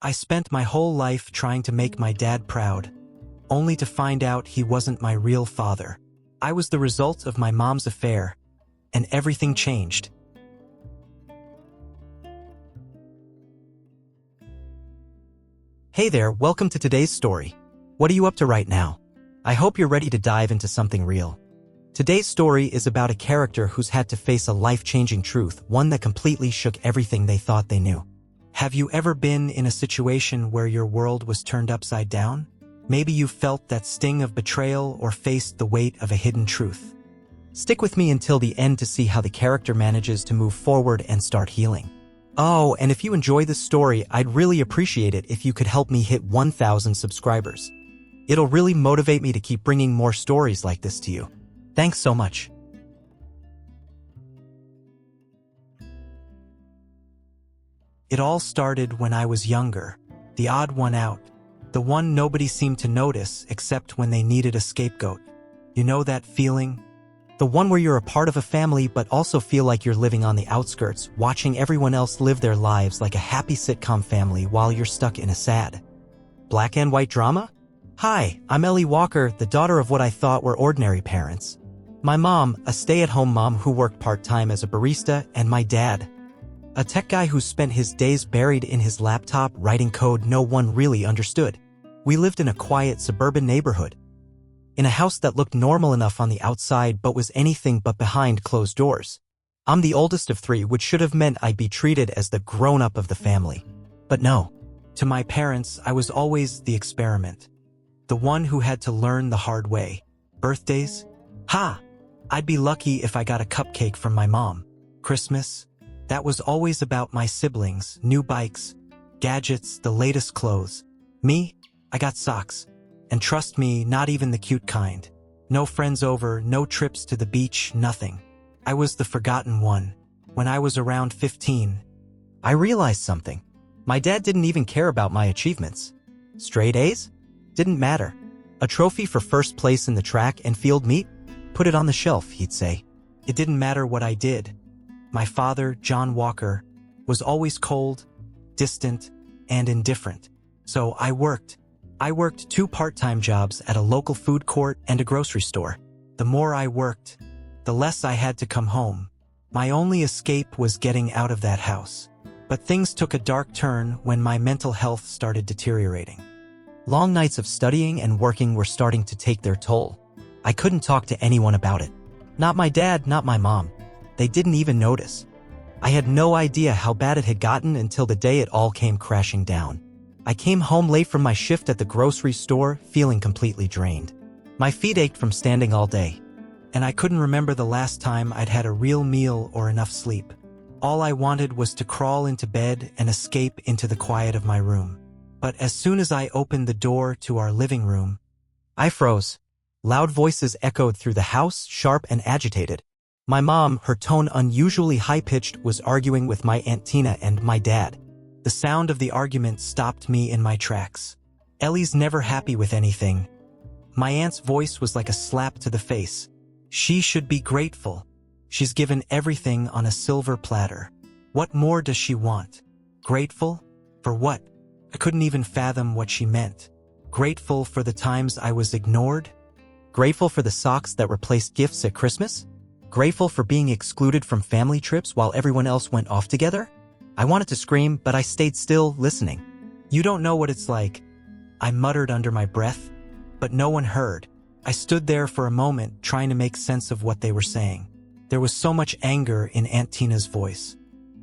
I spent my whole life trying to make my dad proud, only to find out he wasn't my real father. I was the result of my mom's affair, and everything changed. Hey there, welcome to today's story. What are you up to right now? I hope you're ready to dive into something real. Today's story is about a character who's had to face a life-changing truth, one that completely shook everything they thought they knew. Have you ever been in a situation where your world was turned upside down? Maybe you felt that sting of betrayal or faced the weight of a hidden truth. Stick with me until the end to see how the character manages to move forward and start healing. Oh, and if you enjoy this story, I'd really appreciate it if you could help me hit 1,000 subscribers. It'll really motivate me to keep bringing more stories like this to you. Thanks so much. It all started when I was younger, the odd one out, the one nobody seemed to notice except when they needed a scapegoat. You know that feeling? The one where you're a part of a family but also feel like you're living on the outskirts, watching everyone else live their lives like a happy sitcom family while you're stuck in a sad, black and white drama? Hi, I'm Ellie Walker, the daughter of what I thought were ordinary parents. My mom, a stay-at-home mom who worked part-time as a barista, and my dad, a tech guy who spent his days buried in his laptop writing code no one really understood. We lived in a quiet suburban neighborhood, in a house that looked normal enough on the outside but was anything but behind closed doors. I'm the oldest of three, which should have meant I'd be treated as the grown-up of the family. But no. To my parents, I was always the experiment. The one who had to learn the hard way. Birthdays? Ha! I'd be lucky if I got a cupcake from my mom. Christmas? That was always about my siblings, new bikes, gadgets, the latest clothes. Me? I got socks. And trust me, not even the cute kind. No friends over, no trips to the beach, nothing. I was the forgotten one. When I was around 15, I realized something. My dad didn't even care about my achievements. Straight A's? Didn't matter. A trophy for first place in the track and field meet? Put it on the shelf, he'd say. It didn't matter what I did. My father, John Walker, was always cold, distant, and indifferent. So I worked. I worked 2 part-time jobs at a local food court and a grocery store. The more I worked, the less I had to come home. My only escape was getting out of that house. But things took a dark turn when my mental health started deteriorating. Long nights of studying and working were starting to take their toll. I couldn't talk to anyone about it. Not my dad, not my mom. They didn't even notice. I had no idea how bad it had gotten until the day it all came crashing down. I came home late from my shift at the grocery store, feeling completely drained. My feet ached from standing all day, and I couldn't remember the last time I'd had a real meal or enough sleep. All I wanted was to crawl into bed and escape into the quiet of my room. But as soon as I opened the door to our living room, I froze. Loud voices echoed through the house, sharp and agitated. My mom, her tone unusually high-pitched, was arguing with my Aunt Tina and my dad. The sound of the argument stopped me in my tracks. Ellie's never happy with anything. My aunt's voice was like a slap to the face. She should be grateful. She's given everything on a silver platter. What more does she want? Grateful? For what? I couldn't even fathom what she meant. Grateful for the times I was ignored? Grateful for the socks that replaced gifts at Christmas? Grateful for being excluded from family trips while everyone else went off together? I wanted to scream, but I stayed still, listening. You don't know what it's like, I muttered under my breath, but no one heard. I stood there for a moment, trying to make sense of what they were saying. There was so much anger in Aunt Tina's voice.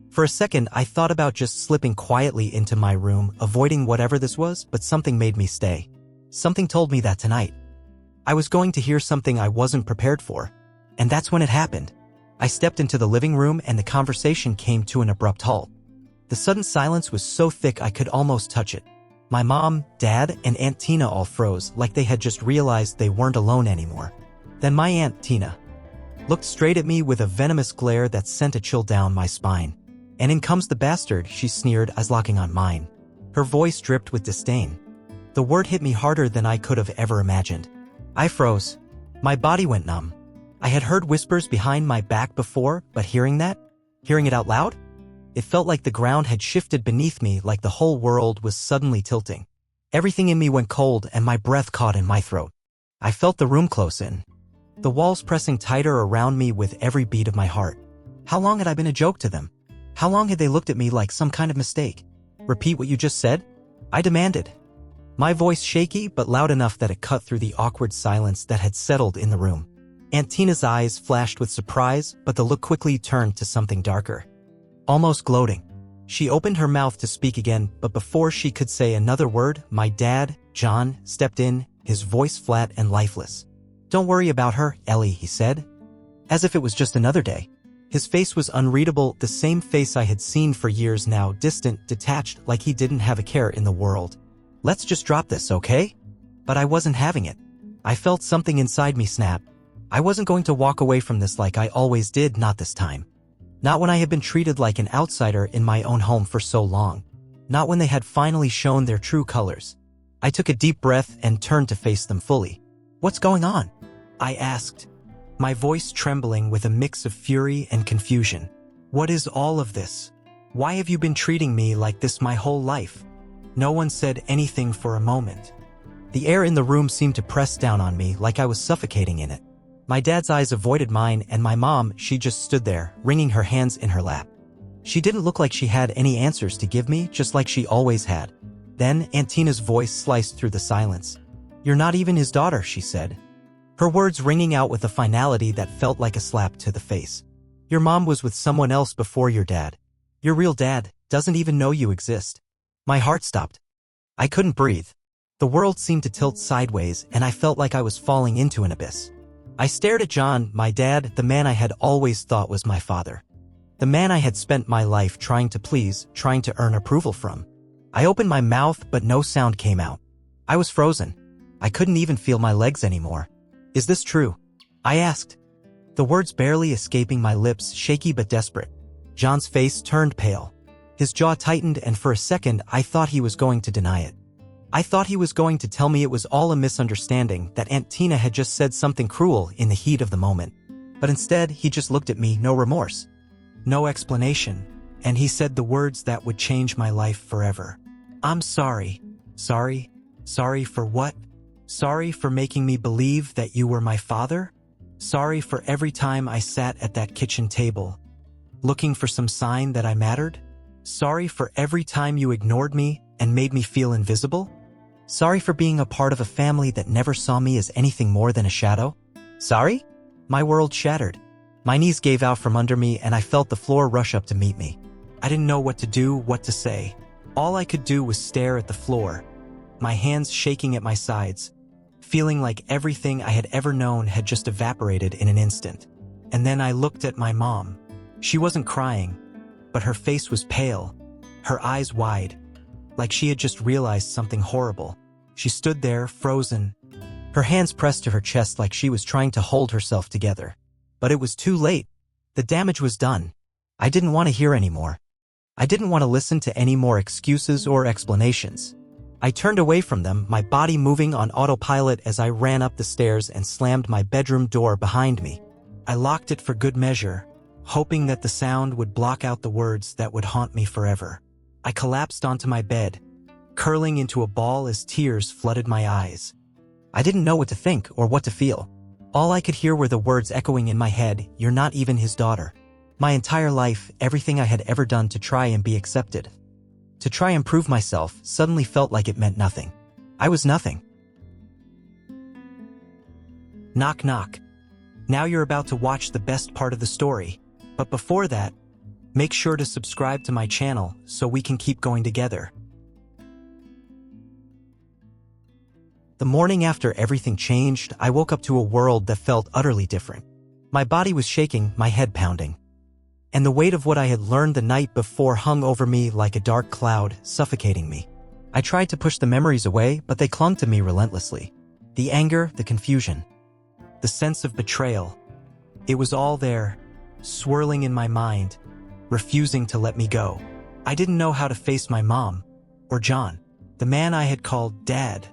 For a second, I thought about just slipping quietly into my room, avoiding whatever this was, but something made me stay. Something told me that tonight I was going to hear something I wasn't prepared for. And that's when it happened. I stepped into the living room and the conversation came to an abrupt halt. The sudden silence was so thick I could almost touch it. My mom, dad, and Aunt Tina all froze, like they had just realized they weren't alone anymore. Then my Aunt Tina looked straight at me with a venomous glare that sent a chill down my spine. And in comes the bastard, she sneered, eyes locking on mine. Her voice dripped with disdain. The word hit me harder than I could have ever imagined. I froze. My body went numb. I had heard whispers behind my back before, but hearing it out loud? It felt like the ground had shifted beneath me, like the whole world was suddenly tilting. Everything in me went cold and my breath caught in my throat. I felt the room close in, the walls pressing tighter around me with every beat of my heart. How long had I been a joke to them? How long had they looked at me like some kind of mistake? Repeat what you just said? I demanded, my voice shaky but loud enough that it cut through the awkward silence that had settled in the room. Aunt Tina's eyes flashed with surprise, but the look quickly turned to something darker, almost gloating. She opened her mouth to speak again, but before she could say another word, my dad, John, stepped in, his voice flat and lifeless. Don't worry about her, Ellie, he said, as if it was just another day. His face was unreadable, the same face I had seen for years now, distant, detached, like he didn't have a care in the world. Let's just drop this, okay? But I wasn't having it. I felt something inside me snap. I wasn't going to walk away from this like I always did, not this time. Not when I had been treated like an outsider in my own home for so long. Not when they had finally shown their true colors. I took a deep breath and turned to face them fully. What's going on? I asked, my voice trembling with a mix of fury and confusion. What is all of this? Why have you been treating me like this my whole life? No one said anything for a moment. The air in the room seemed to press down on me like I was suffocating in it. My dad's eyes avoided mine, and my mom, she just stood there, wringing her hands in her lap. She didn't look like she had any answers to give me, just like she always had. Then Aunt Tina's voice sliced through the silence. You're not even his daughter, she said, her words ringing out with a finality that felt like a slap to the face. Your mom was with someone else before your dad. Your real dad doesn't even know you exist. My heart stopped. I couldn't breathe. The world seemed to tilt sideways, and I felt like I was falling into an abyss. I stared at John, my dad, the man I had always thought was my father. The man I had spent my life trying to please, trying to earn approval from. I opened my mouth, but no sound came out. I was frozen. I couldn't even feel my legs anymore. Is this true? I asked, the words barely escaping my lips, shaky but desperate. John's face turned pale. His jaw tightened, and for a second I thought he was going to deny it. I thought he was going to tell me it was all a misunderstanding, that Aunt Tina had just said something cruel in the heat of the moment. But instead, he just looked at me, no remorse, no explanation, and he said the words that would change my life forever. I'm sorry. Sorry? Sorry for what? Sorry for making me believe that you were my father? Sorry for every time I sat at that kitchen table, looking for some sign that I mattered? Sorry for every time you ignored me and made me feel invisible? Sorry for being a part of a family that never saw me as anything more than a shadow? Sorry? My world shattered. My knees gave out from under me, and I felt the floor rush up to meet me. I didn't know what to do, what to say. All I could do was stare at the floor, my hands shaking at my sides, feeling like everything I had ever known had just evaporated in an instant. And then I looked at my mom. She wasn't crying, but her face was pale, her eyes wide, like she had just realized something horrible. She stood there, frozen, her hands pressed to her chest like she was trying to hold herself together. But it was too late. The damage was done. I didn't want to hear anymore. I didn't want to listen to any more excuses or explanations. I turned away from them, my body moving on autopilot as I ran up the stairs and slammed my bedroom door behind me. I locked it for good measure, hoping that the sound would block out the words that would haunt me forever. I collapsed onto my bed, curling into a ball as tears flooded my eyes. I didn't know what to think or what to feel. All I could hear were the words echoing in my head, "You're not even his daughter." My entire life, everything I had ever done to try and be accepted, to try and prove myself, suddenly felt like it meant nothing. I was nothing. Knock knock. Now you're about to watch the best part of the story. But before that, make sure to subscribe to my channel so we can keep going together. The morning after everything changed, I woke up to a world that felt utterly different. My body was shaking, my head pounding, and the weight of what I had learned the night before hung over me like a dark cloud, suffocating me. I tried to push the memories away, but they clung to me relentlessly. The anger, the confusion, the sense of betrayal. It was all there, swirling in my mind, refusing to let me go. I didn't know how to face my mom, or John, the man I had called Dad,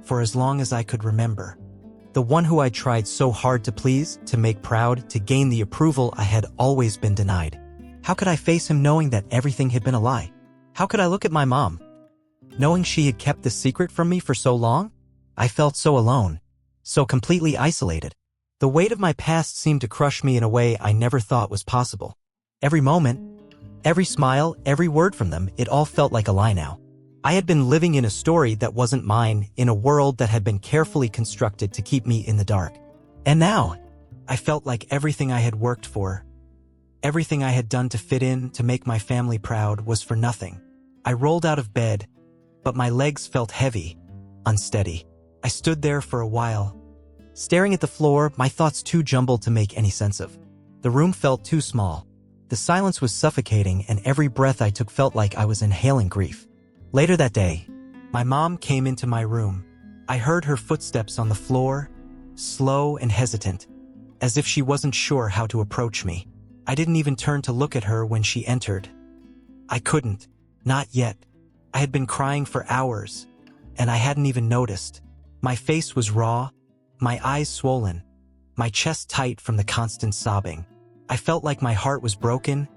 for as long as I could remember. The one who I tried so hard to please, to make proud, to gain the approval I had always been denied. How could I face him knowing that everything had been a lie? How could I look at my mom, knowing she had kept this secret from me for so long? I felt so alone, so completely isolated. The weight of my past seemed to crush me in a way I never thought was possible. Every moment, every smile, every word from them, it all felt like a lie now. I had been living in a story that wasn't mine, in a world that had been carefully constructed to keep me in the dark. And now, I felt like everything I had worked for, everything I had done to fit in, to make my family proud, was for nothing. I rolled out of bed, but my legs felt heavy, unsteady. I stood there for a while, staring at the floor, my thoughts too jumbled to make any sense of. The room felt too small. The silence was suffocating, and every breath I took felt like I was inhaling grief. Later that day, my mom came into my room. I heard her footsteps on the floor, slow and hesitant, as if she wasn't sure how to approach me. I didn't even turn to look at her when she entered. I couldn't. Not yet. I had been crying for hours, and I hadn't even noticed. My face was raw, my eyes swollen, my chest tight from the constant sobbing. I felt like my heart was broken,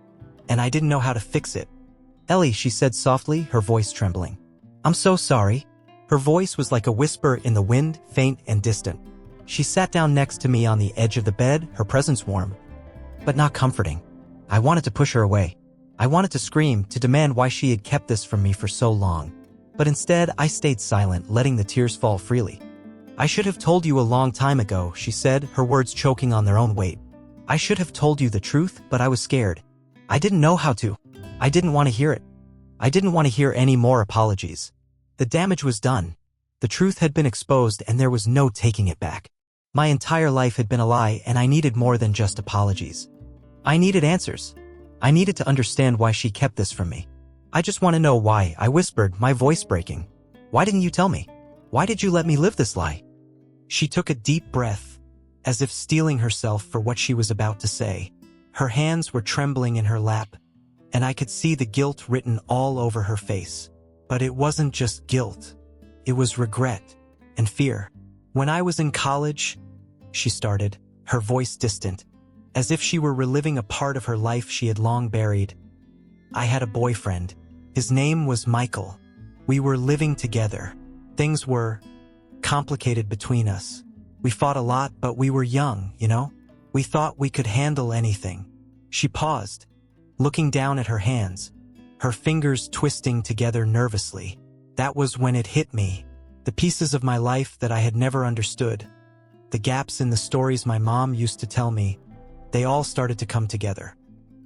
and I didn't know how to fix it. "Ellie," she said softly, her voice trembling. "I'm so sorry." Her voice was like a whisper in the wind, faint and distant. She sat down next to me on the edge of the bed, her presence warm, but not comforting. I wanted to push her away. I wanted to scream, to demand why she had kept this from me for so long. But instead, I stayed silent, letting the tears fall freely. "I should have told you a long time ago," she said, her words choking on their own weight. "I should have told you the truth, but I was scared. I didn't know how to. I didn't want to hear it. I didn't want to hear any more apologies. The damage was done. The truth had been exposed, and there was no taking it back. My entire life had been a lie, and I needed more than just apologies. I needed answers. I needed to understand why she kept this from me. I just want to know why," I whispered, my voice breaking. "Why didn't you tell me? Why did you let me live this lie?" She took a deep breath, as if steeling herself for what she was about to say. Her hands were trembling in her lap, and I could see the guilt written all over her face. But it wasn't just guilt. It was regret and fear. "When I was in college," she started, her voice distant, as if she were reliving a part of her life she had long buried. "I had a boyfriend. His name was Michael. We were living together. Things were complicated between us. We fought a lot, but we were young, you know? We thought we could handle anything." She paused, looking down at her hands, her fingers twisting together nervously. That was when it hit me. The pieces of my life that I had never understood, the gaps in the stories my mom used to tell me, they all started to come together.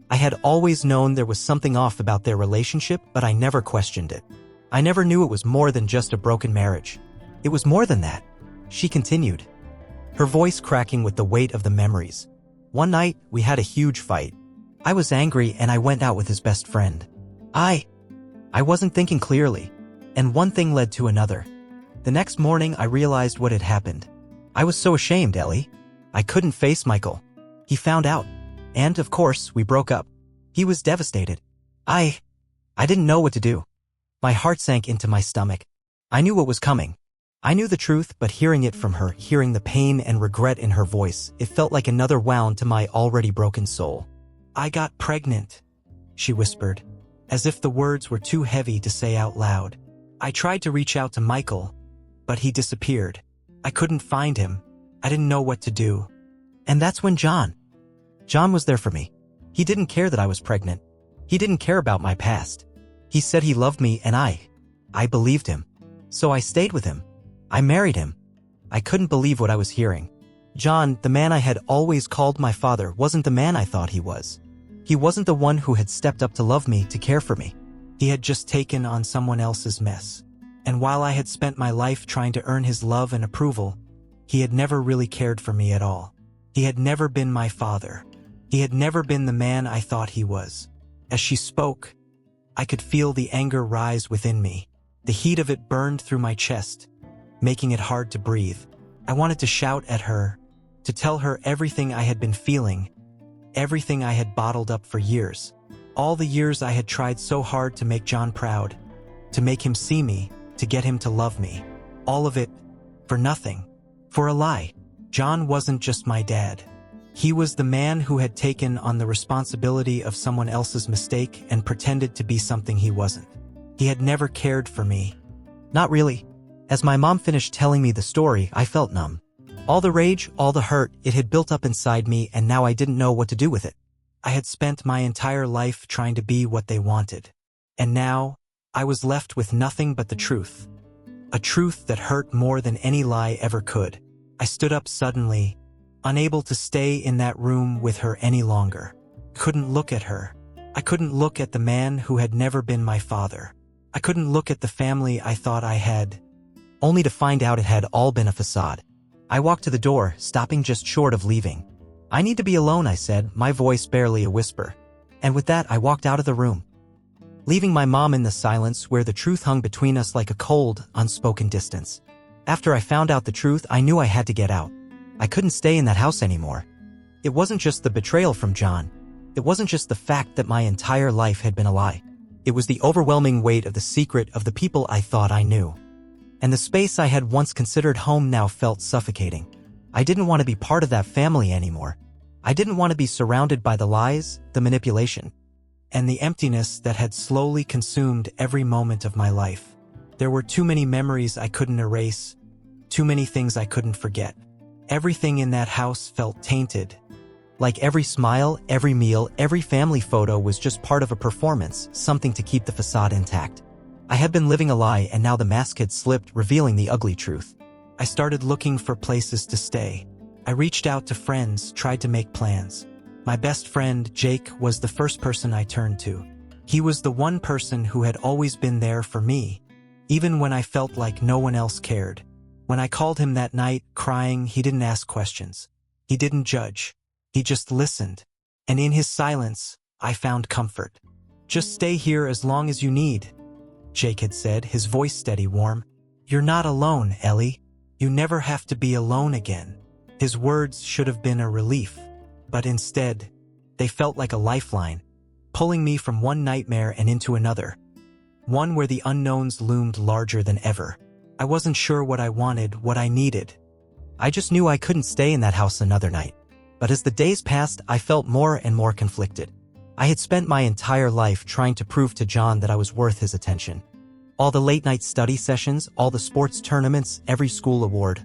I had always known there was something off about their relationship, but I never questioned it. I never knew it was more than just a broken marriage. It was more than that, she continued, her voice cracking with the weight of the memories. "One night, we had a huge fight. I was angry and I went out with his best friend. I wasn't thinking clearly, and one thing led to another. The next morning, I realized what had happened. I was so ashamed, Ellie. I couldn't face Michael. He found out, and of course, we broke up. He was devastated. I didn't know what to do. My heart sank into my stomach. I knew what was coming. I knew the truth, but hearing it from her, hearing the pain and regret in her voice, it felt like another wound to my already broken soul. "I got pregnant," she whispered, as if the words were too heavy to say out loud. "I tried to reach out to Michael, but he disappeared. I couldn't find him. I didn't know what to do. And that's when John was there for me. He didn't care that I was pregnant. He didn't care about my past. He said he loved me, and I believed him. So I stayed with him. I married him. I couldn't believe what I was hearing. John, the man I had always called my father, wasn't the man I thought he was. He wasn't the one who had stepped up to love me, to care for me. He had just taken on someone else's mess. And while I had spent my life trying to earn his love and approval, he had never really cared for me at all. He had never been my father. He had never been the man I thought he was." As she spoke, I could feel the anger rise within me. The heat of it burned through my chest, making it hard to breathe. I wanted to shout at her, to tell her everything I had been feeling, everything I had bottled up for years. All the years I had tried so hard to make John proud, to make him see me, to get him to love me. All of it for nothing, for a lie. John wasn't just my dad. He was the man who had taken on the responsibility of someone else's mistake and pretended to be something he wasn't. He had never cared for me. Not really. As my mom finished telling me the story, I felt numb. All the rage, all the hurt, it had built up inside me, and now I didn't know what to do with it. I had spent my entire life trying to be what they wanted. And now, I was left with nothing but the truth. A truth that hurt more than any lie ever could. I stood up suddenly, unable to stay in that room with her any longer. Couldn't look at her. I couldn't look at the man who had never been my father. I couldn't look at the family I thought I had, only to find out it had all been a facade. I walked to the door, stopping just short of leaving. "I need to be alone," I said, my voice barely a whisper. And with that, I walked out of the room, leaving my mom in the silence where the truth hung between us like a cold, unspoken distance. After I found out the truth, I knew I had to get out. I couldn't stay in that house anymore. It wasn't just the betrayal from John. It wasn't just the fact that my entire life had been a lie. It was the overwhelming weight of the secret of the people I thought I knew. And the space I had once considered home now felt suffocating. I didn't want to be part of that family anymore. I didn't want to be surrounded by the lies, the manipulation, and the emptiness that had slowly consumed every moment of my life. There were too many memories I couldn't erase, too many things I couldn't forget. Everything in that house felt tainted. Like every smile, every meal, every family photo was just part of a performance, something to keep the facade intact. I had been living a lie, and now the mask had slipped, revealing the ugly truth. I started looking for places to stay. I reached out to friends, tried to make plans. My best friend, Jake, was the first person I turned to. He was the one person who had always been there for me, even when I felt like no one else cared. When I called him that night, crying, he didn't ask questions. He didn't judge. He just listened. And in his silence, I found comfort. "Just stay here as long as you need," Jake had said, his voice steady, warm. "You're not alone, Ellie. You never have to be alone again." His words should have been a relief, but instead, they felt like a lifeline, pulling me from one nightmare and into another, one where the unknowns loomed larger than ever. I wasn't sure what I wanted, what I needed. I just knew I couldn't stay in that house another night. But as the days passed, I felt more and more conflicted. I had spent my entire life trying to prove to John that I was worth his attention. All the late-night study sessions, all the sports tournaments, every school award.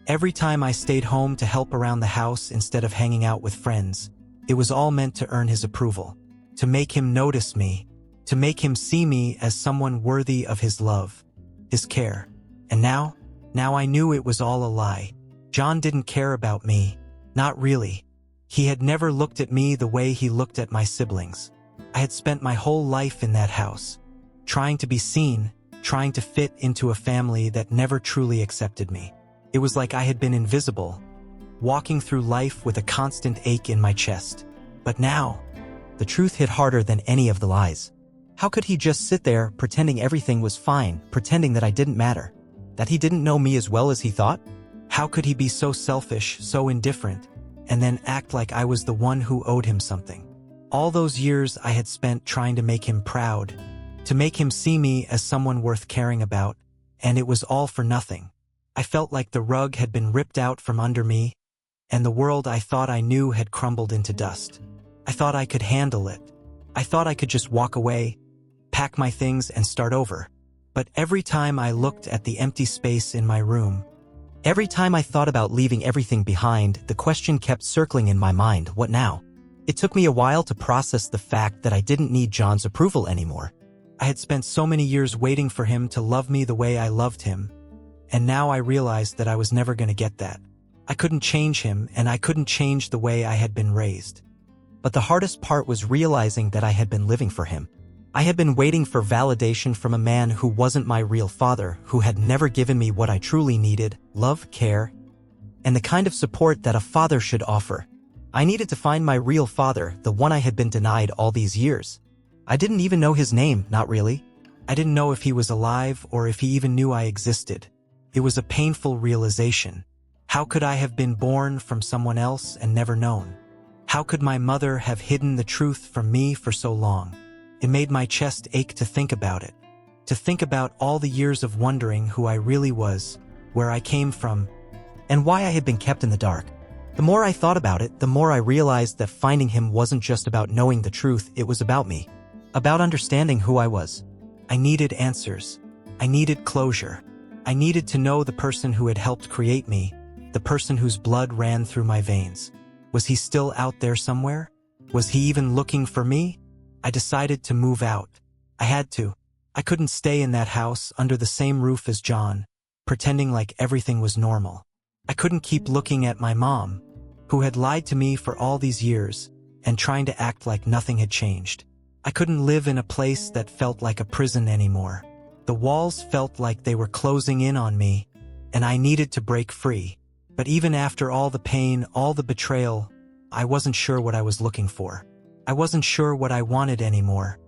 Every time I stayed home to help around the house instead of hanging out with friends, it was all meant to earn his approval, to make him notice me, to make him see me as someone worthy of his love, his care. And now I knew it was all a lie. John didn't care about me. Not really. He had never looked at me the way he looked at my siblings. I had spent my whole life in that house, trying to be seen, trying to fit into a family that never truly accepted me. It was like I had been invisible, walking through life with a constant ache in my chest. But now, the truth hit harder than any of the lies. How could he just sit there, pretending everything was fine, pretending that I didn't matter, that he didn't know me as well as he thought? How could he be so selfish, so indifferent, and then act like I was the one who owed him something? All those years I had spent trying to make him proud, to make him see me as someone worth caring about, and it was all for nothing. I felt like the rug had been ripped out from under me, and the world I thought I knew had crumbled into dust. I thought I could handle it. I thought I could just walk away, pack my things, and start over. But every time I looked at the empty space in my room, every time I thought about leaving everything behind, the question kept circling in my mind: what now? It took me a while to process the fact that I didn't need John's approval anymore. I had spent so many years waiting for him to love me the way I loved him, and now I realized that I was never going to get that. I couldn't change him, and I couldn't change the way I had been raised. But the hardest part was realizing that I had been living for him. I had been waiting for validation from a man who wasn't my real father, who had never given me what I truly needed: love, care, and the kind of support that a father should offer. I needed to find my real father, the one I had been denied all these years. I didn't even know his name, not really. I didn't know if he was alive or if he even knew I existed. It was a painful realization. How could I have been born from someone else and never known? How could my mother have hidden the truth from me for so long? It made my chest ache to think about it, to think about all the years of wondering who I really was, where I came from, and why I had been kept in the dark. The more I thought about it, the more I realized that finding him wasn't just about knowing the truth, it was about me. About understanding who I was. I needed answers. I needed closure. I needed to know the person who had helped create me, the person whose blood ran through my veins. Was he still out there somewhere? Was he even looking for me? I decided to move out. I had to. I couldn't stay in that house under the same roof as John, pretending like everything was normal. I couldn't keep looking at my mom, who had lied to me for all these years, and trying to act like nothing had changed. I couldn't live in a place that felt like a prison anymore. The walls felt like they were closing in on me, and I needed to break free. But even after all the pain, all the betrayal, I wasn't sure what I was looking for. I wasn't sure what I wanted anymore.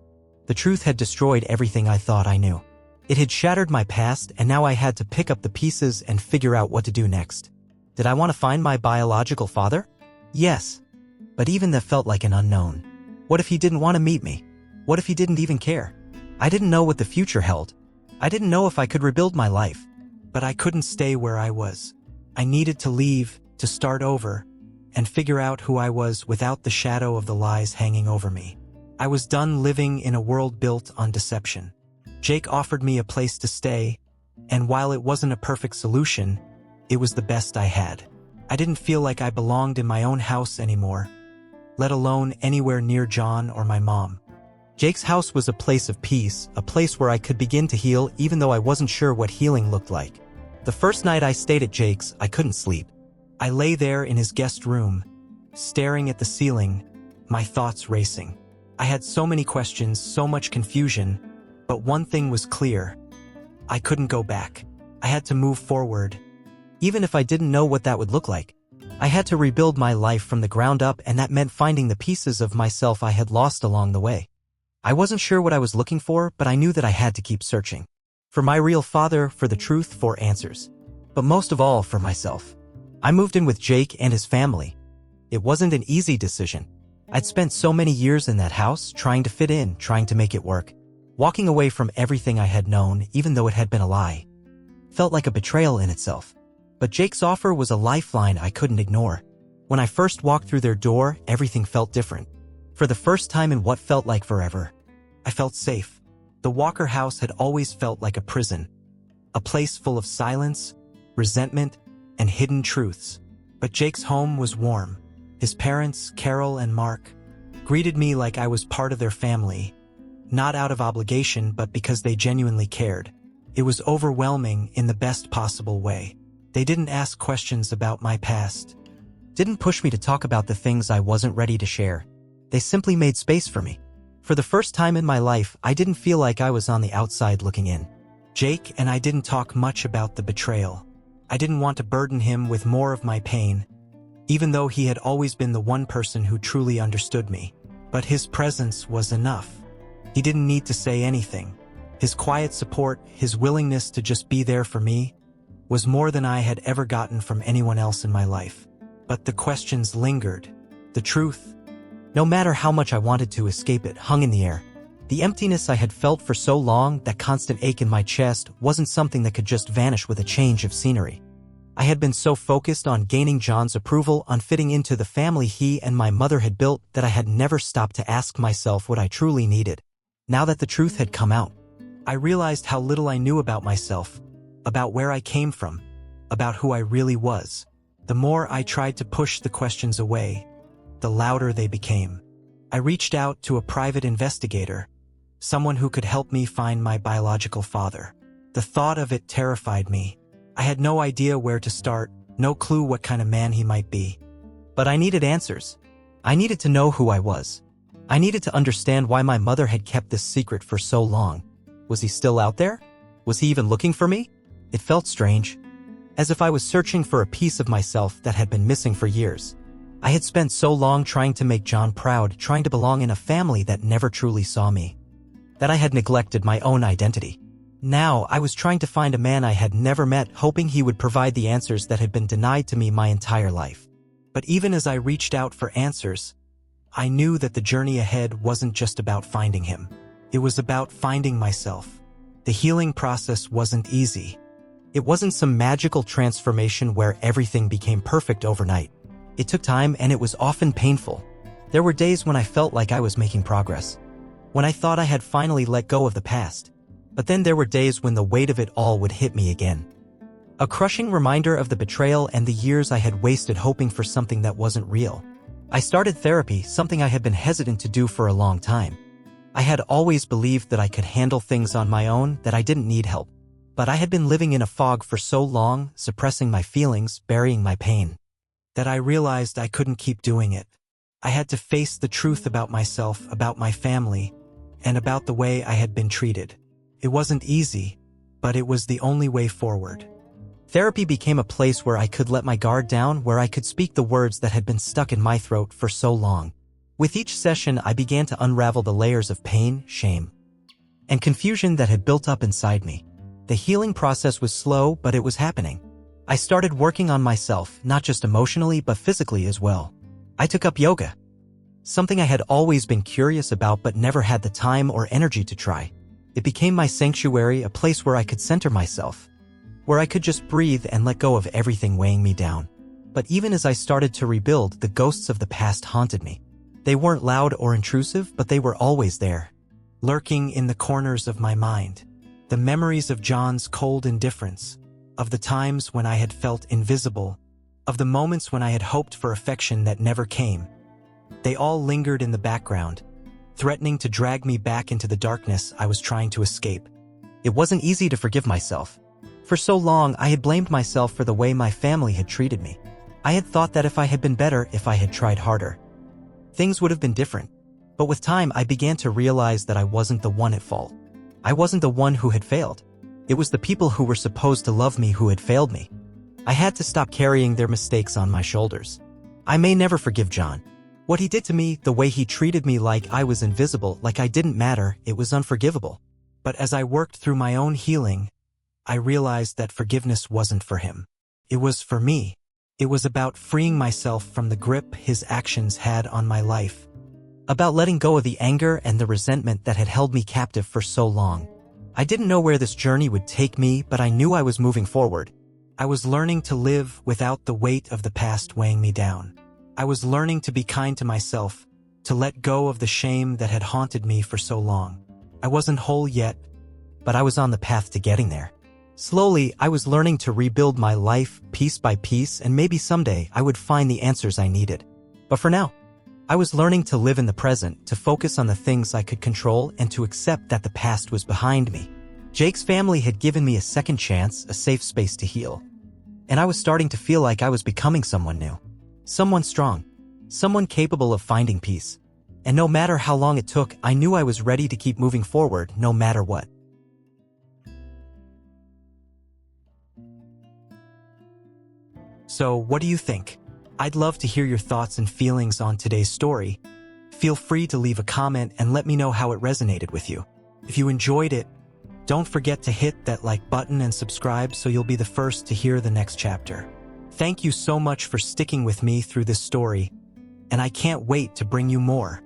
The truth had destroyed everything I thought I knew. It had shattered my past, and now I had to pick up the pieces and figure out what to do next. Did I want to find my biological father? Yes. But even that felt like an unknown. What if he didn't want to meet me? What if he didn't even care? I didn't know what the future held. I didn't know if I could rebuild my life. But I couldn't stay where I was. I needed to leave, to start over, and figure out who I was without the shadow of the lies hanging over me. I was done living in a world built on deception. Jake offered me a place to stay, and while it wasn't a perfect solution, it was the best I had. I didn't feel like I belonged in my own house anymore, let alone anywhere near John or my mom. Jake's house was a place of peace, a place where I could begin to heal even though I wasn't sure what healing looked like. The first night I stayed at Jake's, I couldn't sleep. I lay there in his guest room, staring at the ceiling, my thoughts racing. I had so many questions, so much confusion, but one thing was clear. I couldn't go back. I had to move forward. Even if I didn't know what that would look like, I had to rebuild my life from the ground up, and that meant finding the pieces of myself I had lost along the way. I wasn't sure what I was looking for, but I knew that I had to keep searching. For my real father, for the truth, for answers. But most of all, for myself. I moved in with Jake and his family. It wasn't an easy decision. I'd spent so many years in that house, trying to fit in, trying to make it work. Walking away from everything I had known, even though it had been a lie, felt like a betrayal in itself. But Jake's offer was a lifeline I couldn't ignore. When I first walked through their door, everything felt different. For the first time in what felt like forever, I felt safe. The Walker house had always felt like a prison, a place full of silence, resentment, and hidden truths. But Jake's home was warm. His parents, Carol and Mark, greeted me like I was part of their family, not out of obligation, but because they genuinely cared. It was overwhelming in the best possible way. They didn't ask questions about my past, didn't push me to talk about the things I wasn't ready to share. They simply made space for me. For the first time in my life, I didn't feel like I was on the outside looking in. Jake and I didn't talk much about the betrayal. I didn't want to burden him with more of my pain, even though he had always been the one person who truly understood me. But his presence was enough. He didn't need to say anything. His quiet support, his willingness to just be there for me, was more than I had ever gotten from anyone else in my life. But the questions lingered. The truth, no matter how much I wanted to escape it, hung in the air. The emptiness I had felt for so long, that constant ache in my chest, wasn't something that could just vanish with a change of scenery. I had been so focused on gaining John's approval, on fitting into the family he and my mother had built, that I had never stopped to ask myself what I truly needed. Now that the truth had come out, I realized how little I knew about myself, about where I came from, about who I really was. The more I tried to push the questions away, the louder they became. I reached out to a private investigator, someone who could help me find my biological father. The thought of it terrified me. I had no idea where to start, no clue what kind of man he might be. But I needed answers. I needed to know who I was. I needed to understand why my mother had kept this secret for so long. Was he still out there? Was he even looking for me? It felt strange, as if I was searching for a piece of myself that had been missing for years. I had spent so long trying to make John proud, trying to belong in a family that never truly saw me, that I had neglected my own identity. Now I was trying to find a man I had never met, hoping he would provide the answers that had been denied to me my entire life. But even as I reached out for answers, I knew that the journey ahead wasn't just about finding him. It was about finding myself. The healing process wasn't easy. It wasn't some magical transformation where everything became perfect overnight. It took time and it was often painful. There were days when I felt like I was making progress, when I thought I had finally let go of the past. But then there were days when the weight of it all would hit me again. A crushing reminder of the betrayal and the years I had wasted hoping for something that wasn't real. I started therapy, something I had been hesitant to do for a long time. I had always believed that I could handle things on my own, that I didn't need help. But I had been living in a fog for so long, suppressing my feelings, burying my pain, that I realized I couldn't keep doing it. I had to face the truth about myself, about my family, and about the way I had been treated. It wasn't easy, but it was the only way forward. Therapy became a place where I could let my guard down, where I could speak the words that had been stuck in my throat for so long. With each session, I began to unravel the layers of pain, shame, and confusion that had built up inside me. The healing process was slow, but it was happening. I started working on myself, not just emotionally, but physically as well. I took up yoga, something I had always been curious about but never had the time or energy to try. It became my sanctuary, a place where I could center myself, where I could just breathe and let go of everything weighing me down. But even as I started to rebuild, the ghosts of the past haunted me. They weren't loud or intrusive, but they were always there, lurking in the corners of my mind. The memories of John's cold indifference, of the times when I had felt invisible, of the moments when I had hoped for affection that never came. They all lingered in the background, threatening to drag me back into the darkness I was trying to escape. It wasn't easy to forgive myself. For so long, I had blamed myself for the way my family had treated me. I had thought that if I had been better, if I had tried harder, things would have been different. But with time, I began to realize that I wasn't the one at fault. I wasn't the one who had failed. It was the people who were supposed to love me who had failed me. I had to stop carrying their mistakes on my shoulders. I may never forgive John. What he did to me, the way he treated me like I was invisible, like I didn't matter, it was unforgivable. But as I worked through my own healing, I realized that forgiveness wasn't for him. It was for me. It was about freeing myself from the grip his actions had on my life. About letting go of the anger and the resentment that had held me captive for so long. I didn't know where this journey would take me, but I knew I was moving forward. I was learning to live without the weight of the past weighing me down. I was learning to be kind to myself, to let go of the shame that had haunted me for so long. I wasn't whole yet, but I was on the path to getting there. Slowly, I was learning to rebuild my life piece by piece, and maybe someday I would find the answers I needed. But for now, I was learning to live in the present, to focus on the things I could control, and to accept that the past was behind me. Jake's family had given me a second chance, a safe space to heal. And I was starting to feel like I was becoming someone new. Someone strong. Someone capable of finding peace. And no matter how long it took, I knew I was ready to keep moving forward, no matter what. So, what do you think? I'd love to hear your thoughts and feelings on today's story. Feel free to leave a comment and let me know how it resonated with you. If you enjoyed it, don't forget to hit that like button and subscribe so you'll be the first to hear the next chapter. Thank you so much for sticking with me through this story, and I can't wait to bring you more.